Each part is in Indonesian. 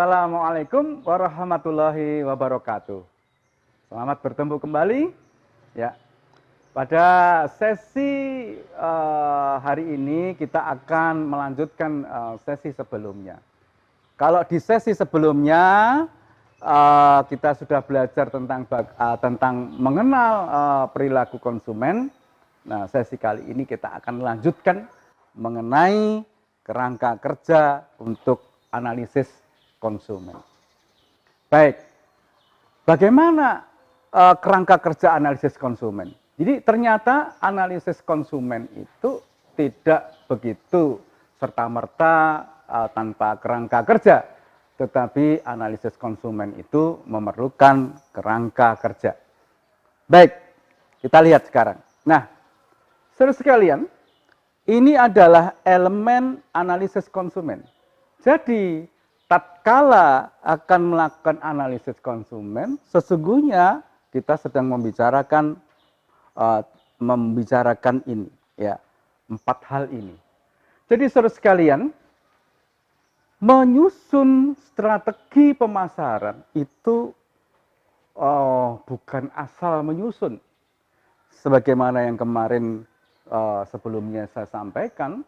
Assalamualaikum warahmatullahi wabarakatuh. Selamat bertemu kembali. Ya, pada sesi hari ini kita akan melanjutkan sesi sebelumnya. Kalau di sesi sebelumnya kita sudah belajar tentang mengenal perilaku konsumen. Nah, sesi kali ini kita akan melanjutkan mengenai kerangka kerja untuk analisis konsumen. Baik, bagaimana kerangka kerja analisis konsumen? Jadi ternyata analisis konsumen itu tidak begitu serta-merta tanpa kerangka kerja, tetapi analisis konsumen itu memerlukan kerangka kerja. Baik, kita lihat sekarang. Nah, saudara sekalian, ini adalah elemen analisis konsumen. Jadi, tatkala akan melakukan analisis konsumen, sesungguhnya kita sedang membicarakan ini, ya, 4 hal ini. Jadi, saudara sekalian, menyusun strategi pemasaran itu bukan asal menyusun. Sebagaimana yang kemarin sebelumnya saya sampaikan,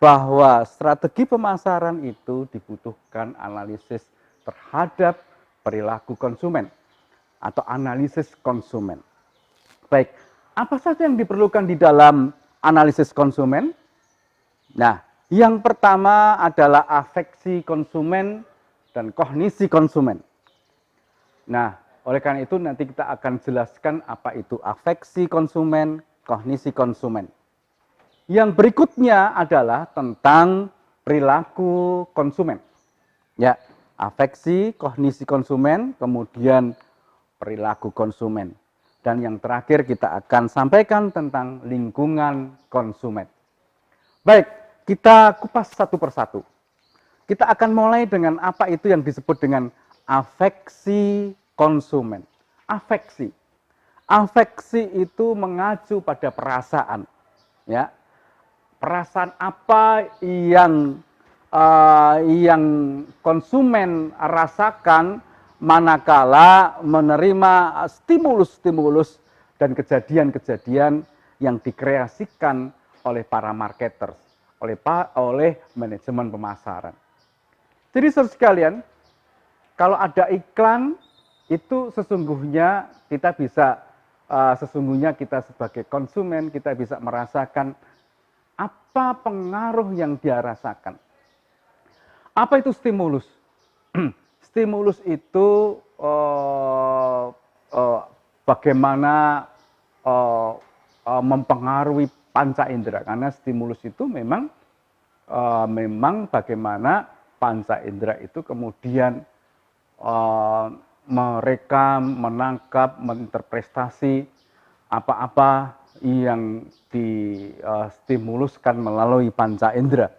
bahwa strategi pemasaran itu dibutuhkan analisis terhadap perilaku konsumen atau analisis konsumen. Baik, apa saja yang diperlukan di dalam analisis konsumen? Nah, yang pertama adalah afeksi konsumen dan kognisi konsumen. Nah, oleh karena itu nanti kita akan jelaskan apa itu afeksi konsumen, kognisi konsumen. Yang berikutnya adalah tentang perilaku konsumen. Ya, afeksi, kognisi konsumen, kemudian perilaku konsumen. Dan yang terakhir kita akan sampaikan tentang lingkungan konsumen. Baik, kita kupas satu persatu. Kita akan mulai dengan apa itu yang disebut dengan afeksi konsumen. Afeksi. Afeksi itu mengacu pada perasaan. Ya, perasaan apa yang konsumen rasakan manakala menerima stimulus-stimulus dan kejadian-kejadian yang dikreasikan oleh para marketers, oleh manajemen pemasaran. Jadi saudara sekalian, kalau ada iklan itu sesungguhnya kita sebagai konsumen kita bisa merasakan apa pengaruh yang dia rasakan. Apa itu stimulus? Stimulus itu bagaimana mempengaruhi panca indera, karena stimulus itu memang bagaimana panca indera itu kemudian merekam, menangkap, menginterpretasi apa-apa yang distimuluskan melalui panca indera.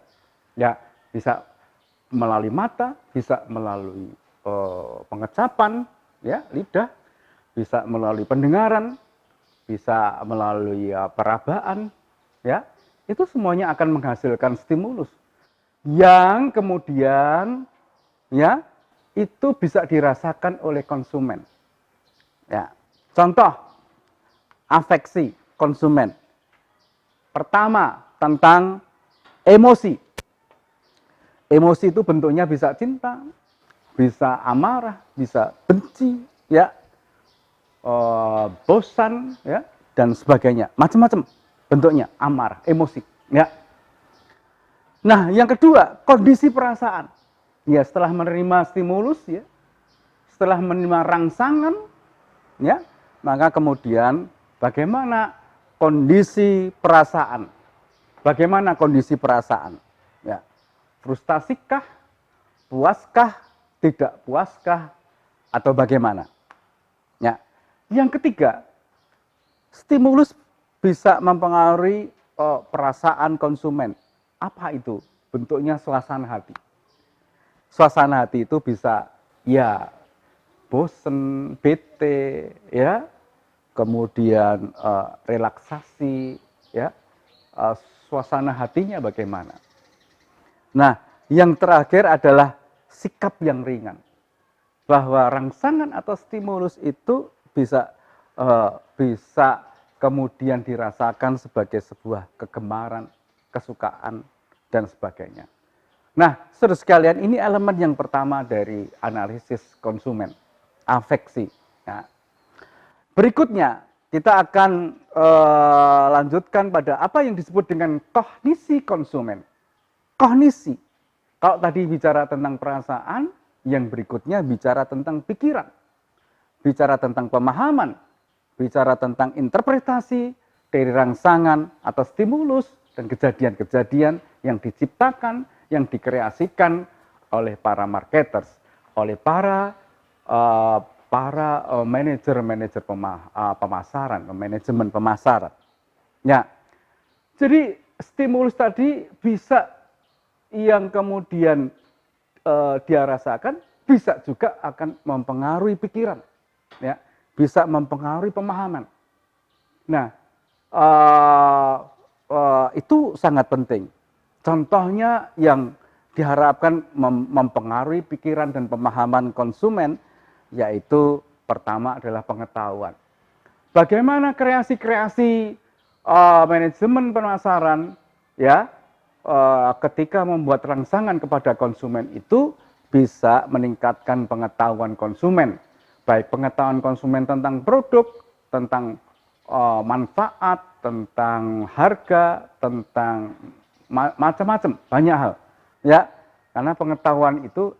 Ya, bisa melalui mata, bisa melalui pengecapan, ya, lidah, bisa melalui pendengaran, bisa melalui perabaan, ya. Itu semuanya akan menghasilkan stimulus yang kemudian, ya, itu bisa dirasakan oleh konsumen. Ya, contoh afeksi konsumen. Pertama, tentang emosi. Emosi itu bentuknya bisa cinta, bisa amarah, bisa benci, ya, bosan, ya, dan sebagainya. Macam-macam bentuknya, amarah, emosi, ya. Nah, yang kedua, kondisi perasaan. Ya, setelah menerima stimulus, ya, setelah menerima rangsangan, ya, maka kemudian bagaimana kondisi perasaan? Bagaimana kondisi perasaan? Ya, frustrasikah, puaskah, tidak puaskah, atau bagaimana? Ya, yang ketiga, stimulus bisa mempengaruhi perasaan konsumen. Apa itu? Bentuknya suasana hati. Suasana hati itu bisa, ya, bosen, bete, ya, kemudian relaksasi, ya, suasana hatinya bagaimana. Nah, yang terakhir adalah sikap yang ringan. Bahwa rangsangan atau stimulus itu bisa kemudian dirasakan sebagai sebuah kegemaran, kesukaan, dan sebagainya. Nah, saudara sekalian, ini elemen yang pertama dari analisis konsumen, afeksi. Nah, berikutnya, kita akan lanjutkan pada apa yang disebut dengan kognisi konsumen. Kognisi, kalau tadi bicara tentang perasaan, yang berikutnya bicara tentang pikiran, bicara tentang pemahaman, bicara tentang interpretasi dari rangsangan atau stimulus dan kejadian-kejadian yang diciptakan, yang dikreasikan oleh para marketers, oleh para manajer pemasaran, manajemen pemasaran. Ya, jadi stimulus tadi bisa yang kemudian dia rasakan bisa juga akan mempengaruhi pikiran, ya, bisa mempengaruhi pemahaman. Nah, itu sangat penting. Contohnya yang diharapkan mempengaruhi pikiran dan pemahaman konsumen, yaitu pertama adalah pengetahuan. Bagaimana kreasi-kreasi manajemen pemasaran, ya, ketika membuat rangsangan kepada konsumen itu bisa meningkatkan pengetahuan konsumen, baik pengetahuan konsumen tentang produk, tentang manfaat, tentang harga, tentang macam-macam, banyak hal, ya, karena pengetahuan itu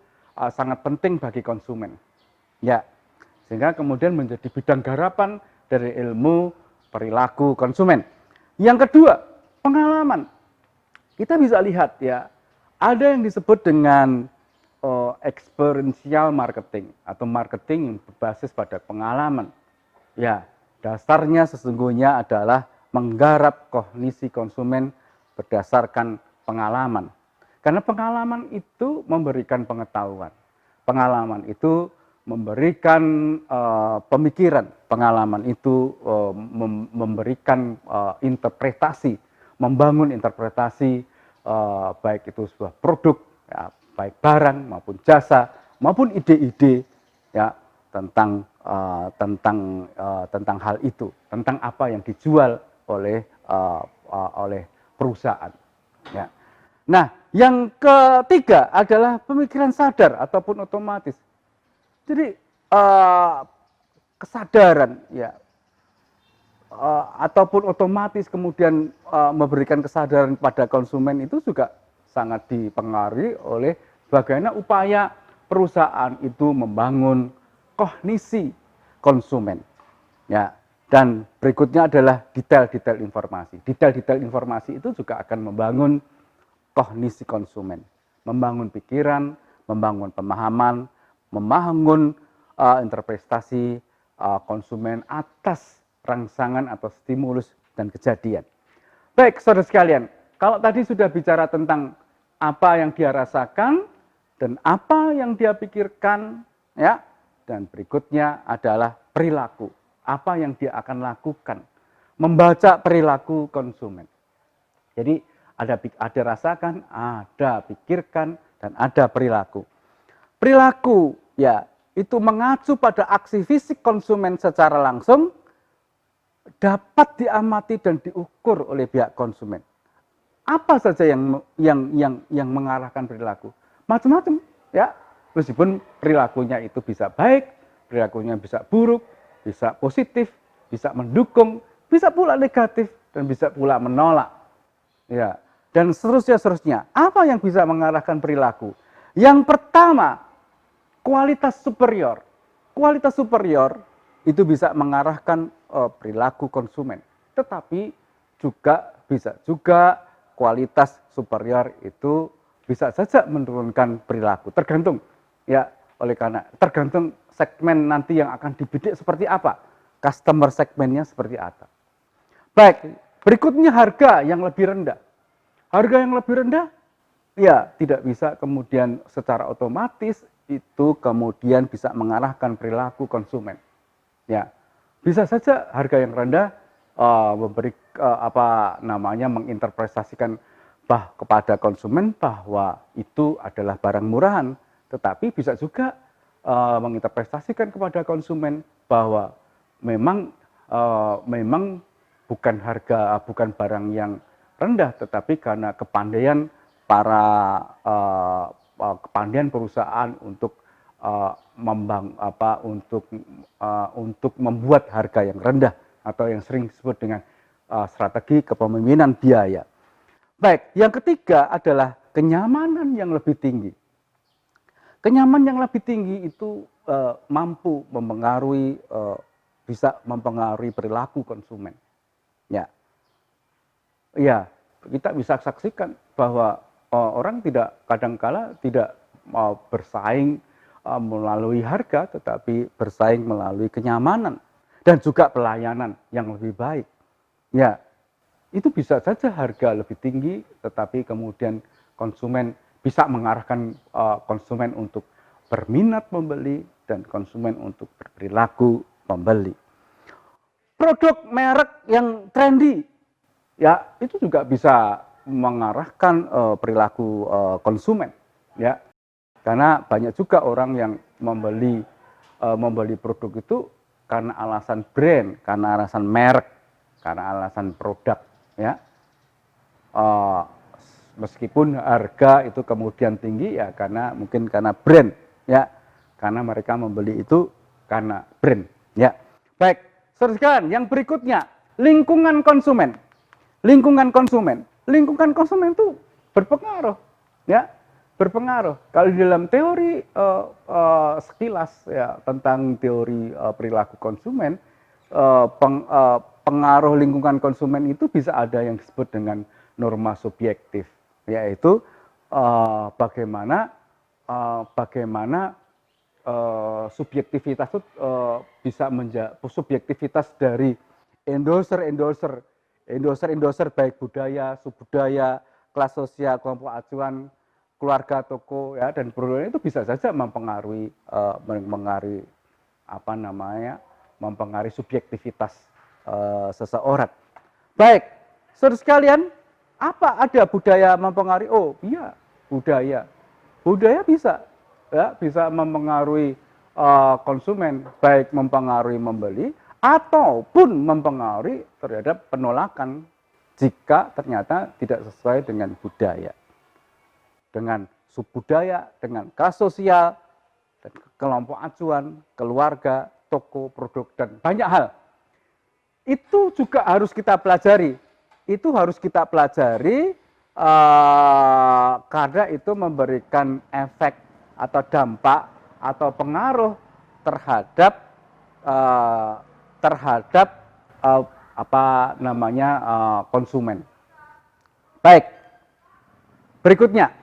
sangat penting bagi konsumen, ya, sehingga kemudian menjadi bidang garapan dari ilmu perilaku konsumen. Yang kedua, pengalaman. Kita bisa lihat, ya, ada yang disebut dengan experiential marketing atau marketing yang berbasis pada pengalaman. Ya, dasarnya sesungguhnya adalah menggarap kognisi konsumen berdasarkan pengalaman. Karena pengalaman itu memberikan pengetahuan. Pengalaman itu memberikan pemikiran. Pengalaman itu memberikan interpretasi, membangun interpretasi baik itu sebuah produk, ya, baik barang maupun jasa maupun ide-ide, ya, tentang hal itu, tentang apa yang dijual oleh perusahaan. Ya. Nah, yang ketiga adalah pemikiran sadar ataupun otomatis. Jadi kesadaran, ya, ataupun otomatis kemudian memberikan kesadaran pada konsumen itu juga sangat dipengaruhi oleh bagaimana upaya perusahaan itu membangun kognisi konsumen. Ya, dan berikutnya adalah detail-detail informasi. Detail-detail informasi itu juga akan membangun kognisi konsumen, membangun pikiran, membangun pemahaman, membangun interpretasi konsumen atas rangsangan atau stimulus dan kejadian. Baik, saudara sekalian, kalau tadi sudah bicara tentang apa yang dia rasakan dan apa yang dia pikirkan, ya, dan berikutnya adalah perilaku. Apa yang dia akan lakukan, membaca perilaku konsumen. Jadi ada rasakan, ada pikirkan, dan ada perilaku. Perilaku, ya, itu mengacu pada aksi fisik konsumen secara langsung, dapat diamati dan diukur oleh pihak konsumen. Apa saja yang mengarahkan perilaku? Macam-macam, ya. Meskipun perilakunya itu bisa baik, perilakunya bisa buruk, bisa positif, bisa mendukung, bisa pula negatif, dan bisa pula menolak. Ya, dan seterusnya. Apa yang bisa mengarahkan perilaku? Yang pertama, kualitas superior. Kualitas superior itu bisa mengarahkan perilaku konsumen. Tetapi bisa juga kualitas superior itu bisa saja menurunkan perilaku. Tergantung, ya, oleh karena tergantung segmen nanti yang akan dibidik seperti apa, customer segmennya seperti apa. Baik, berikutnya harga yang lebih rendah. Harga yang lebih rendah, ya, tidak bisa kemudian secara otomatis itu kemudian bisa mengarahkan perilaku konsumen. Ya, bisa saja harga yang rendah menginterpretasikan kepada konsumen bahwa itu adalah barang murahan, tetapi bisa juga menginterpretasikan kepada konsumen bahwa memang bukan barang yang rendah, tetapi karena kepandaian kepandaian perusahaan untuk untuk membuat harga yang rendah atau yang sering disebut dengan strategi kepemimpinan biaya. Baik, yang ketiga adalah kenyamanan yang lebih tinggi. Kenyamanan yang lebih tinggi itu mampu mempengaruhi, bisa mempengaruhi perilaku konsumen. Ya, kita bisa saksikan bahwa orang kadangkala tidak mau bersaing melalui harga, tetapi bersaing melalui kenyamanan dan juga pelayanan yang lebih baik. Ya, itu bisa saja harga lebih tinggi, tetapi kemudian konsumen bisa mengarahkan konsumen untuk berminat membeli dan konsumen untuk berperilaku membeli. Produk merek yang trendy, ya itu juga bisa mengarahkan perilaku konsumen, ya. Karena banyak juga orang yang membeli produk itu karena alasan brand, karena alasan merek, karena alasan produk, ya. Meskipun harga itu kemudian tinggi, ya mungkin karena brand, ya, karena mereka membeli itu karena brand, ya. Baik, saudara sekalian, yang berikutnya lingkungan konsumen. Lingkungan konsumen itu berpengaruh, ya, berpengaruh. Kalau di dalam teori sekilas, ya, tentang teori perilaku konsumen, pengaruh lingkungan konsumen itu bisa ada yang disebut dengan norma subjektif, yaitu bagaimana subjektivitas itu bisa subjektivitas dari endorser baik budaya, subbudaya, kelas sosial, kelompok acuan, keluarga, toko, ya, dan perlakuan itu bisa saja mempengaruhi mempengaruhi subjektivitas seseorang. Baik, saudara sekalian, apa ada budaya mempengaruhi? Oh iya, budaya bisa, ya, bisa mempengaruhi konsumen, baik mempengaruhi membeli ataupun mempengaruhi terhadap penolakan jika ternyata tidak sesuai dengan budaya, dengan subbudaya, dengan kelas sosial, dan kelompok acuan, keluarga, toko, produk, dan banyak hal. Itu juga harus kita pelajari. Itu harus kita pelajari karena itu memberikan efek atau dampak atau pengaruh terhadap konsumen. Baik, berikutnya.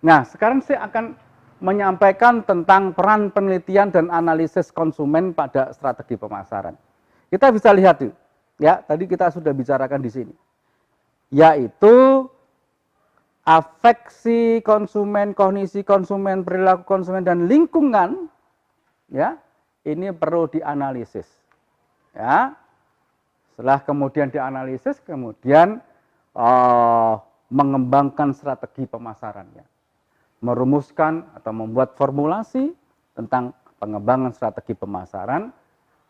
Nah, sekarang saya akan menyampaikan tentang peran penelitian dan analisis konsumen pada strategi pemasaran. Kita bisa lihat tuh, ya, tadi kita sudah bicarakan di sini, yaitu afeksi konsumen, kognisi konsumen, perilaku konsumen, dan lingkungan, ya, ini perlu dianalisis, ya. Setelah kemudian dianalisis, kemudian mengembangkan strategi pemasarannya, merumuskan atau membuat formulasi tentang pengembangan strategi pemasaran,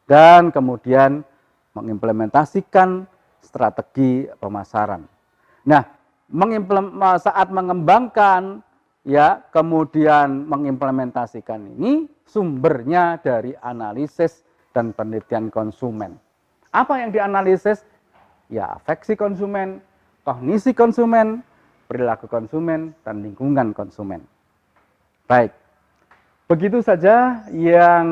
dan kemudian mengimplementasikan strategi pemasaran. Nah, saat mengembangkan, ya, kemudian mengimplementasikan ini sumbernya dari analisis dan penelitian konsumen. Apa yang dianalisis? Ya, afeksi konsumen, kognisi konsumen, perilaku konsumen, dan lingkungan konsumen. Baik, begitu saja yang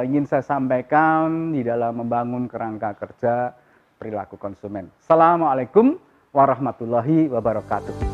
ingin saya sampaikan di dalam membangun kerangka kerja perilaku konsumen. Assalamualaikum warahmatullahi wabarakatuh.